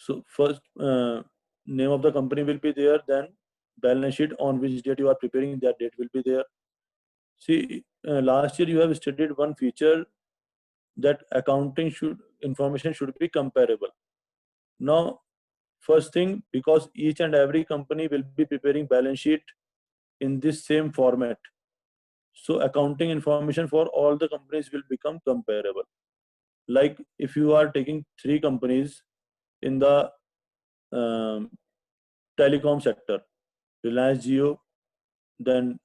So first, name of the company will be there, then balance sheet on which date you are preparing, that date will be there. See, last year you have studied one feature, that information should be comparable. Now, first thing, because each and every company will be preparing balance sheet in this same format, so accounting information for all the companies will become comparable. Like if you are taking three companies in the um, telecom sector, Reliance Jio, then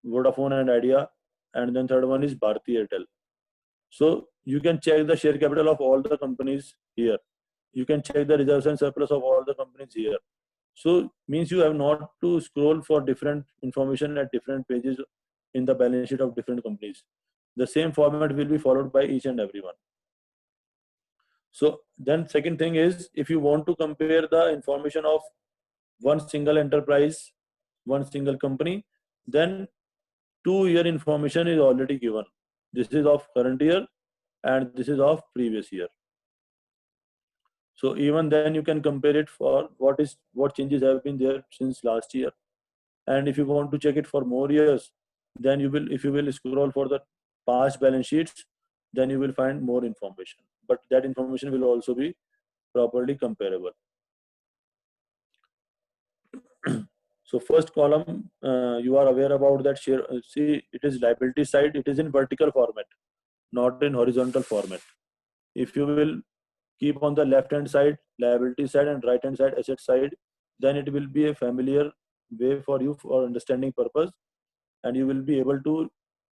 Vodafone and Idea, and then third one is Bharti Airtel. So you can check the share capital of all the companies here. You can check the reserves and surplus of all the companies here. So means you have not to scroll for different information at different pages in the balance sheet of different companies. The same format will be followed by each and everyone. So then second thing is, if you want to compare the information of one single enterprise, one single company, then 2 year information is already given. This is of current year and this is of previous year. So even then you can compare it for what changes have been there since last year. And if you want to check it for more years, then if you will scroll for the past balance sheets, then you will find more information. But that information will also be properly comparable. So first column, you are aware about that share. See, it is liability side. It is in vertical format, not in horizontal format. If you will keep on the left hand side liability side and right hand side asset side, then it will be a familiar way for you for understanding purpose, and you will be able to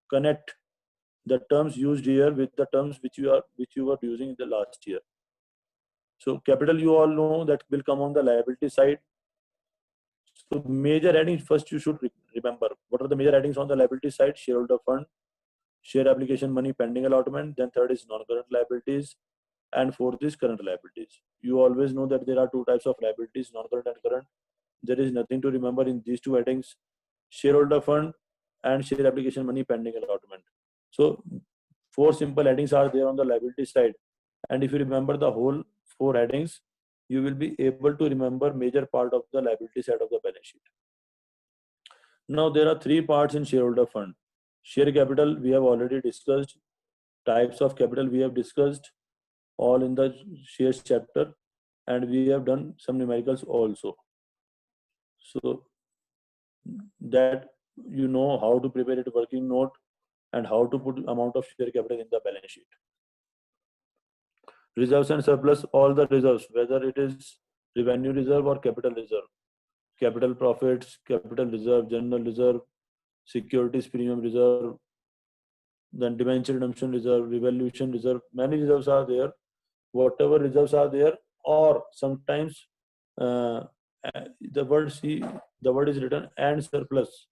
connect the terms used here with the terms which you were using in the last year. So capital, you all know that will come on the liability side. So major headings, first you should remember what are the major headings on the liability side: shareholder fund, share application money pending allotment, then third is non-current liabilities, and fourth is current liabilities. You always know that there are two types of liabilities, non-current and current. There is nothing to remember in these two headings: shareholder fund and share application money pending allotment. So four simple headings are there on the liability side, and if you remember the whole four headings, you will be able to remember major part of the liability side of the balance sheet. Now there are three parts in shareholder fund. Share capital we have already discussed. Types of capital we have discussed, all in the shares chapter, and we have done some numericals also. So that you know how to prepare a working note and how to put amount of share capital in the balance sheet. Reserves and surplus, all the reserves, whether it is revenue reserve or capital reserve, capital profits, capital reserve, general reserve, securities premium reserve, then debenture redemption reserve, revaluation reserve, many reserves are there. Whatever reserves are there, or sometimes uh, the word is written and surplus.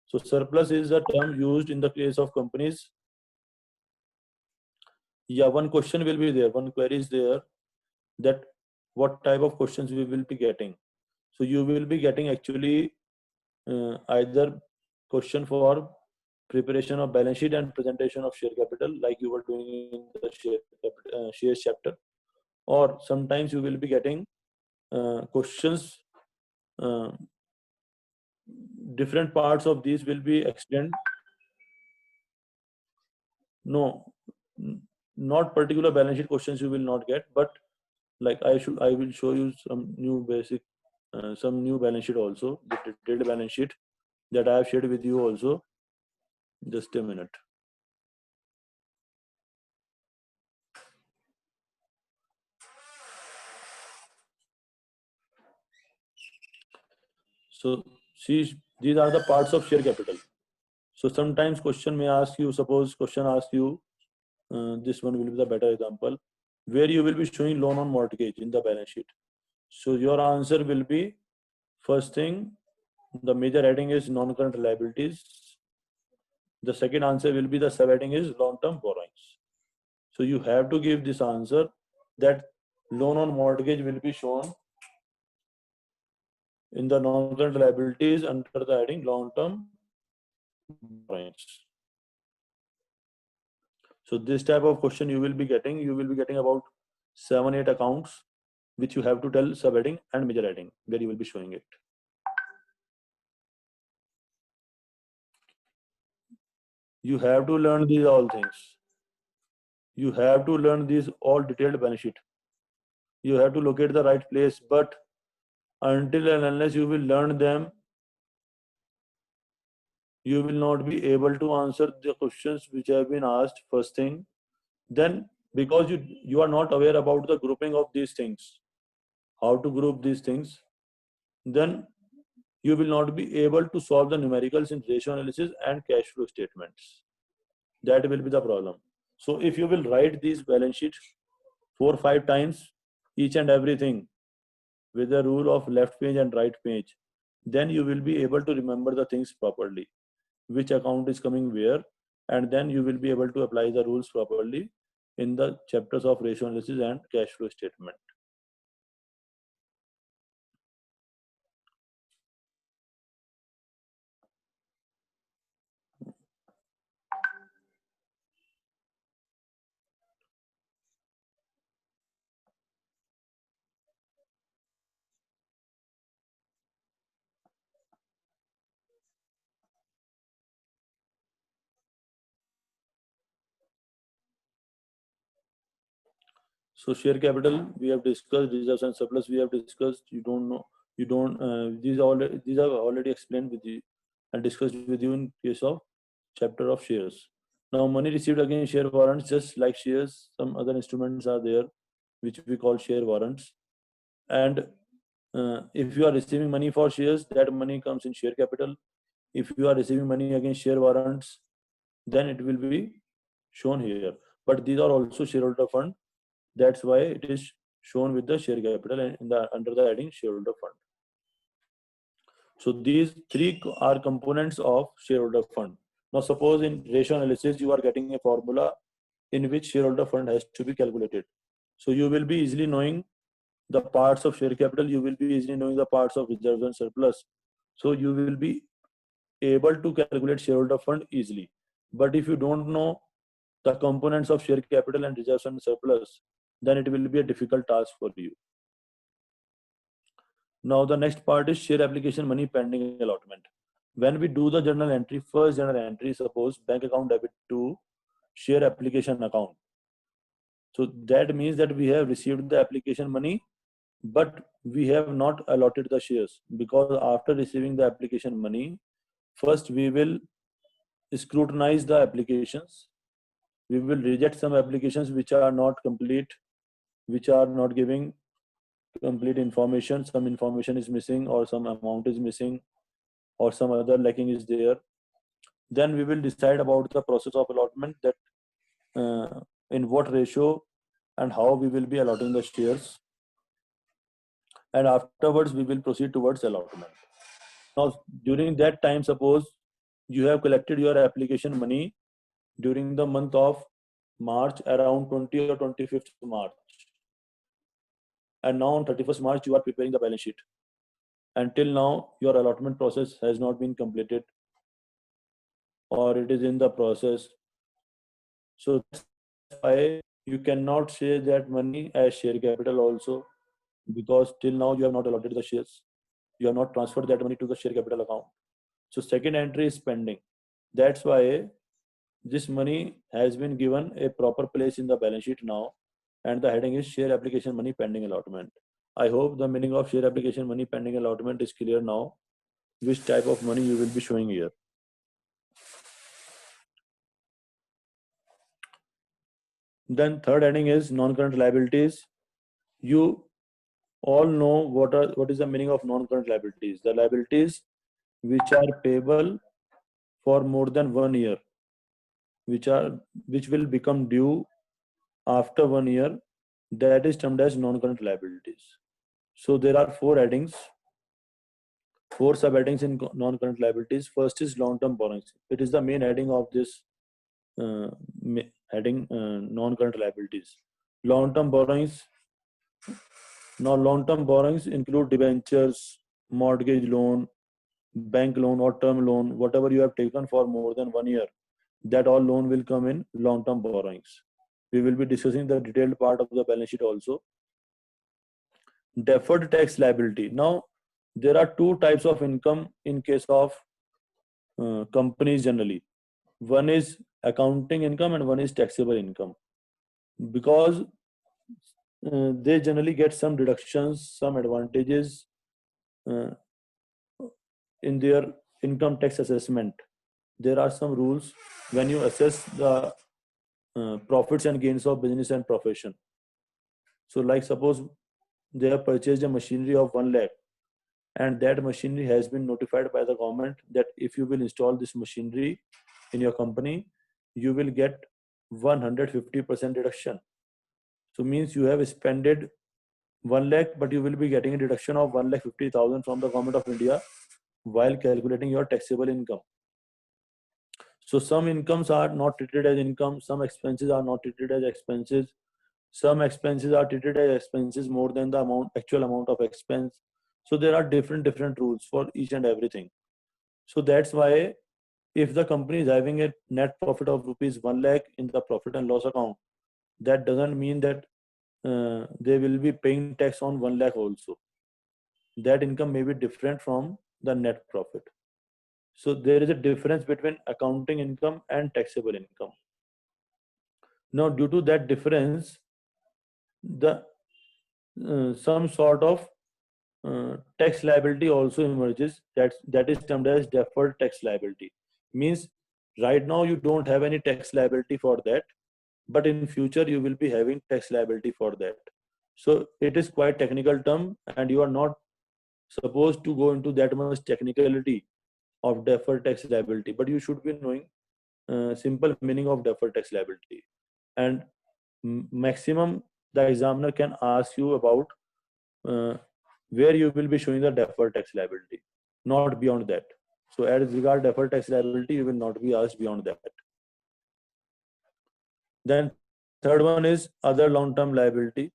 So surplus is the term used in the case of companies. Yeah, one question will be there, one query is there, that what type of questions we will be getting. So you will be getting actually either question for preparation of balance sheet and presentation of share capital, like you were doing in the shares chapter, or sometimes you will be getting questions. Uh, different parts of these will be explained. No, not particular balance sheet questions you will not get, but like I will show you some new basic, some new balance sheet also, the detailed balance sheet that I have shared with you also. Just a minute. So see, these are the parts of share capital. So sometimes question may ask you, suppose question asks you, this one will be the better example, where you will be showing loan on mortgage in the balance sheet. So your answer will be, first thing, the major heading is non-current liabilities. The second answer will be the subheading is long-term borrowings. So you have to give this answer that loan on mortgage will be shown in the non-current liabilities under the heading long-term borrowings. So this type of question you will be getting about 7-8 accounts which you have to tell subheading and major heading, where you will be showing it. You have to learn these all things. You have to learn these all detailed balance sheet. You have to locate the right place, but until and unless you will learn them, you will not be able to answer the questions which have been asked first thing. Then, because you are not aware about the grouping of these things, how to group these things, then you will not be able to solve the numericals in ratio analysis and cash flow statements. That will be the problem. So if you will write these balance sheets 4-5 times, each and everything, with the rule of left page and right page, then you will be able to remember the things properly, which account is coming where, and then you will be able to apply the rules properly in the chapters of ratio analysis and cash flow statement. So share capital we have discussed, reserves and surplus we have discussed. You don't know, you don't. These are already explained with you and discussed with you in case of chapter of shares. Now money received against share warrants, just like shares, some other instruments are there, which we call share warrants. And if you are receiving money for shares, that money comes in share capital. If you are receiving money against share warrants, then it will be shown here. But these are also shareholder fund. That's why it is shown with the share capital and under the heading shareholder fund. So these three are components of shareholder fund. Now suppose in ratio analysis you are getting a formula in which shareholder fund has to be calculated. So you will be easily knowing the parts of share capital, you will be easily knowing the parts of reserves and surplus. So you will be able to calculate shareholder fund easily. But if you don't know the components of share capital and reserves and surplus, then it will be a difficult task for you. Now the next part is share application money pending allotment. When we do the journal entry, first journal entry, suppose bank account debit to share application account. So that means that we have received the application money, but we have not allotted the shares, because after receiving the application money, first we will scrutinize the applications. We will reject some applications which are not complete, which are not giving complete information. Some information is missing, or some amount is missing, or some other lacking is there. Then we will decide about the process of allotment, that in what ratio and how we will be allotting the shares, and afterwards we will proceed towards allotment. Now during that time, suppose you have collected your application money during the month of March, around 20 or 25th March, and now on 31st March you are preparing the balance sheet. Until now your allotment process has not been completed, or it is in the process. So that's why you cannot say that money as share capital also, because till now you have not allotted the shares. You have not transferred that money to the share capital account. So second entry is pending. That's why this money has been given a proper place in the balance sheet now, and the heading is share application money pending allotment. I hope the meaning of share application money pending allotment is clear now, which type of money you will be showing here. Then third heading is non-current liabilities. You all know what is the meaning of non-current liabilities. The liabilities which are payable for more than 1 year, which will become due after 1 year, that is termed as non-current liabilities. So there are four headings, four subheadings in non-current liabilities. First is long-term borrowings. It is the main heading of this heading, non-current liabilities. Long-term borrowings. Now long-term borrowings include debentures, mortgage loan, bank loan or term loan, whatever you have taken for more than 1 year, that all loan will come in long-term borrowings. We will be discussing the detailed part of the balance sheet also. deferred tax liability. Now, there are two types of income in case of companies generally. One is accounting income and one is taxable income. Because they generally get some deductions, some advantages uh, in their income tax assessment. There are some rules when you assess the profits and gains of business and profession. So, like suppose they have purchased a machinery of 1 lakh, and that machinery has been notified by the government that if you will install this machinery in your company, you will get 150% deduction. So means you have spent 1 lakh, but you will be getting a deduction of 1,50,000 from the government of India while calculating your taxable income. So some incomes are not treated as income, some expenses are not treated as expenses, some expenses are treated as expenses more than the actual amount of expense. So there are different rules for each and everything. So that's why if the company is having a net profit of rupees 1 lakh in the profit and loss account, that doesn't mean that they will be paying tax on 1 lakh also. That income may be different from the net profit. So there is a difference between accounting income and taxable income. Now, due to that difference, the some sort of tax liability also emerges. That is termed as deferred tax liability. Means right now you don't have any tax liability for that, but in future you will be having tax liability for that. So it is quite technical term, and you are not supposed to go into that much technicality of deferred tax liability, but you should be knowing simple meaning of deferred tax liability. And maximum the examiner can ask you about uh, where you will be showing the deferred tax liability, not beyond that. So as regard deferred tax liability, you will not be asked beyond that. Then third one is other long-term liability.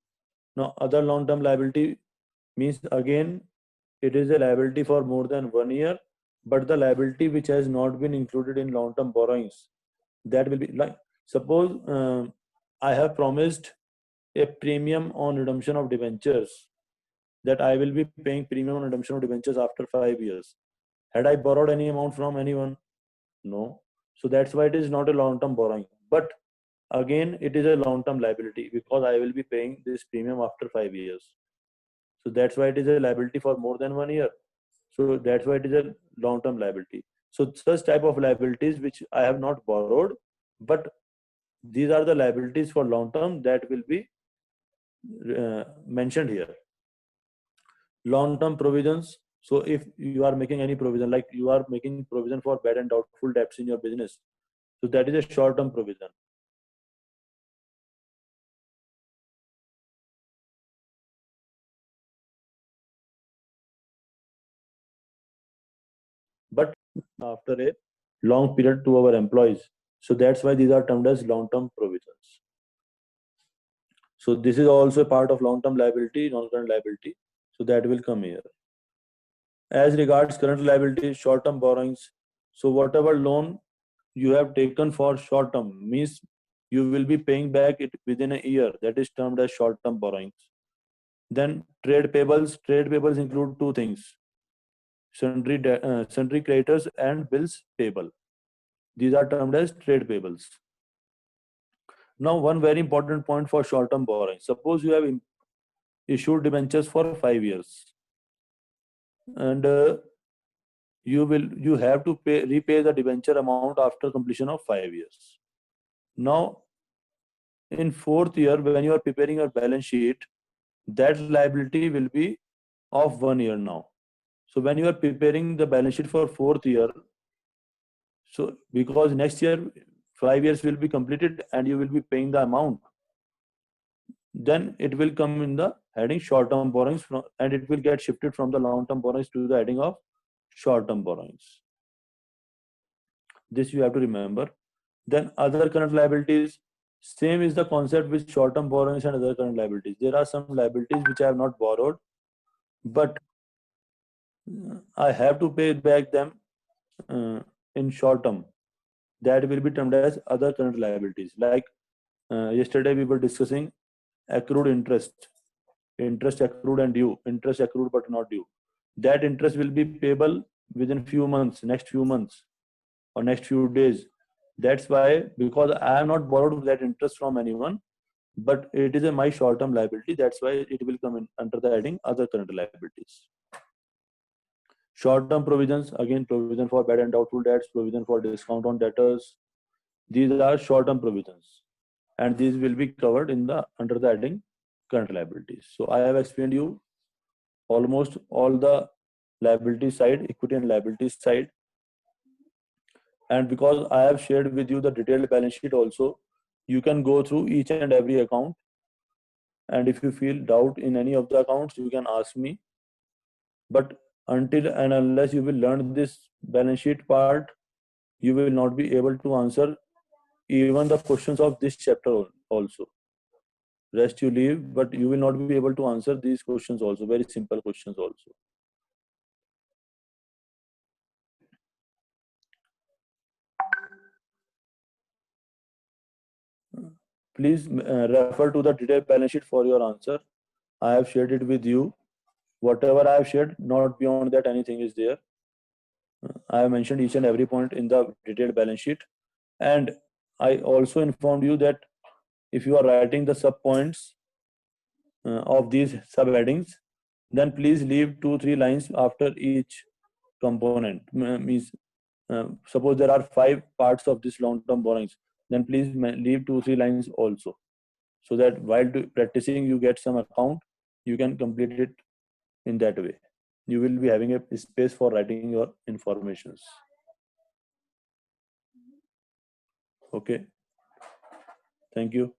Now other long-term liability means again it is a liability for more than 1 year, but the liability which has not been included in long-term borrowings, that will be like suppose I have promised a premium on redemption of debentures, that I will be paying premium on redemption of debentures after 5 years. Had I borrowed any amount from anyone? No. So that's why it is not a long-term borrowing. But again, it is a long-term liability because I will be paying this premium after 5 years. So that's why it is a liability for more than 1 year. So that's why it is a long-term liability. So such type of liabilities which I have not borrowed, but these are the liabilities for long-term that will be mentioned here. Long-term provisions. So if you are making any provision, like you are making provision for bad and doubtful debts in your business, so that is a short-term provision. But after a long period to our employees. So that's why these are termed as long-term provisions. So this is also a part of long-term liability, non-current liability. So that will come here. As regards current liability, short-term borrowings. So whatever loan you have taken for short-term means you will be paying back it within a year. That is termed as short-term borrowings. Then trade payables. Trade payables include two things: sundry creditors and bills payable. These are termed as trade payables. Now, one very important point for short-term borrowing. Suppose you have issued debentures for 5 years, and you have to repay the debenture amount after completion of 5 years. Now, in fourth year, when you are preparing your balance sheet, that liability will be of 1 year now. So when you are preparing the balance sheet for fourth year, so because next year 5 years will be completed and you will be paying the amount, then it will come in the heading short-term borrowings and it will get shifted from the long-term borrowings to the heading of short-term borrowings. This you have to remember. Then other current liabilities, same is the concept with short-term borrowings and other current liabilities. There are some liabilities which I have not borrowed, but I have to pay back them in short term. That will be termed as other current liabilities. Like yesterday we were discussing accrued interest. interest accrued and due, interest accrued but not due. That interest will be payable within few months, next few months or next few days. That's why, because I have not borrowed that interest from anyone, but it is my short-term liability. That's why it will come in under the heading other current liabilities. Short-term provisions, again, provision for bad and doubtful debts, provision for discount on debtors. These are short-term provisions, and these will be covered in the under the heading current liabilities. So I have explained you almost all the liability side, equity and liability side. And because I have shared with you the detailed balance sheet also, you can go through each and every account. And if you feel doubt in any of the accounts, you can ask me. But until and unless you will learn this balance sheet part, you will not be able to answer even the questions of this chapter also. Rest you leave, but you will not be able to answer these questions also, very simple questions also. Please refer to the detailed balance sheet for your answer. I have shared it with you. Whatever I have shared, not beyond that anything is there. I have mentioned each and every point in the detailed balance sheet. And I also informed you that if you are writing the sub points of these subheadings, then please leave 2-3 lines after each component. Means suppose there are 5 parts of this long-term borrowings, then please leave 2-3 lines also, so that while practicing you get some account, you can complete it in that way. You will be having a space for writing your informations. Okay. Thank you.